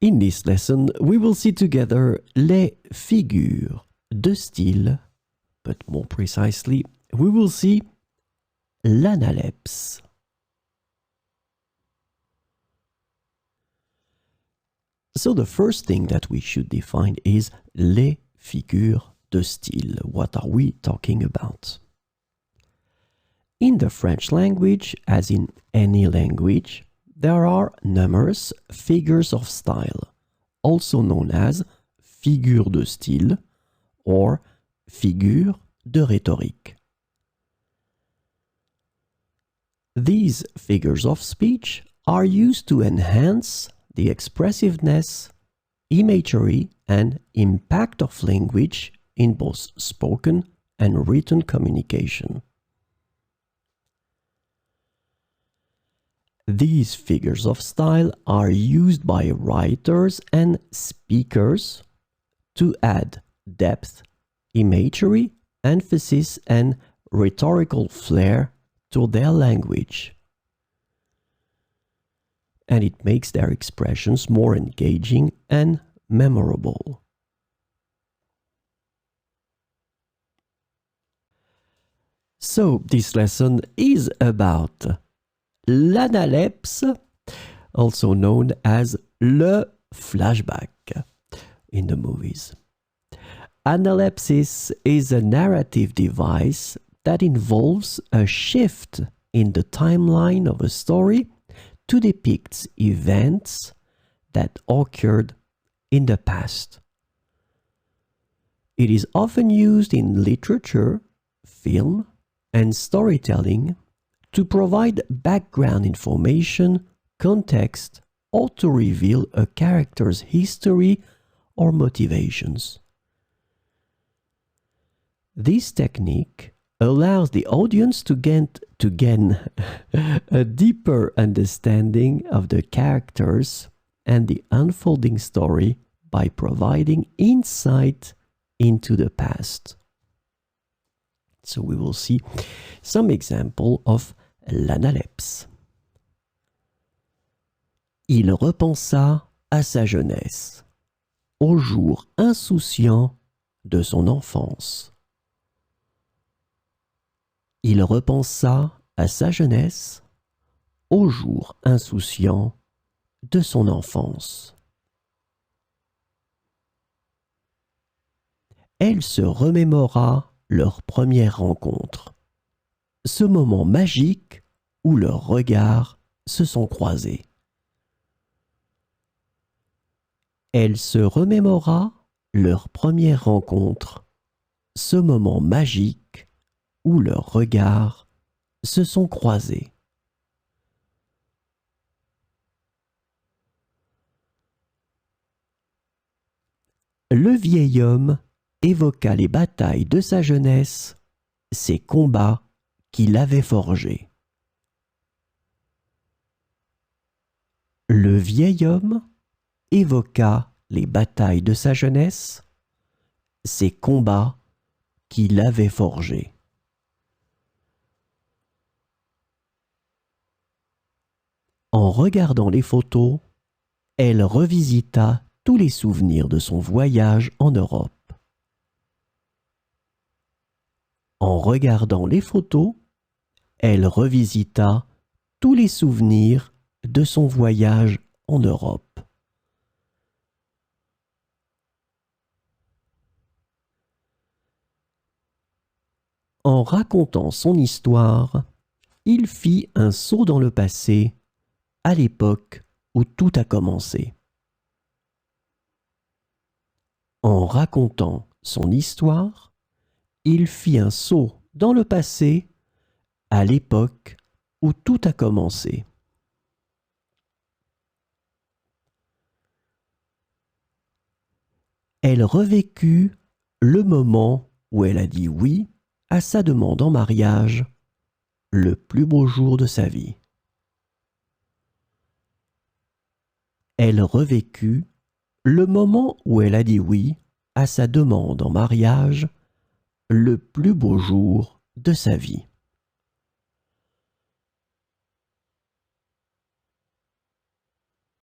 In this lesson, we will see together les figures de style, but more precisely, we will see l'analepse. So the first thing that we should define is les figures de style. What are we talking about? In the French language, as in any language, there are numerous figures of style, also known as figures de style or figures de rhétorique. These figures of speech are used to enhance the expressiveness, imagery, and impact of language in both spoken and written communication. These figures of style are used by writers and speakers to add depth, imagery, emphasis, and rhetorical flair to their language. And it makes their expressions more engaging and memorable. So this lesson is about l'analepse, also known as le flashback in the movies. Analepsis is a narrative device that involves a shift in the timeline of a story to depict events that occurred in the past. It is often used in literature, film, and storytelling to provide background information, context, or to reveal a character's history or motivations. This technique allows the audience to gain a deeper understanding of the characters and the unfolding story by providing insight into the past. So we will see some example of l'analepse. Il repensa à sa jeunesse, aux jours insouciants de son enfance. Il repensa à sa jeunesse, aux jours insouciants de son enfance. Elle se remémora leur première rencontre, ce moment magique où leurs regards se sont croisés. Elle se remémora leur première rencontre, ce moment magique où leurs regards se sont croisés. Le vieil homme évoqua les batailles de sa jeunesse, ces combats qu'il avait forgés. Le vieil homme évoqua les batailles de sa jeunesse, ces combats qu'il avait forgés. En regardant les photos, elle revisita tous les souvenirs de son voyage en Europe. En regardant les photos, elle revisita tous les souvenirs de son voyage en Europe. En racontant son histoire, il fit un saut dans le passé, à l'époque où tout a commencé. En racontant son histoire, il fit un saut dans le passé, à l'époque où tout a commencé. Elle revécut le moment où elle a dit oui à sa demande en mariage, le plus beau jour de sa vie. Elle revécut le moment où elle a dit oui à sa demande en mariage, le plus beau jour de sa vie.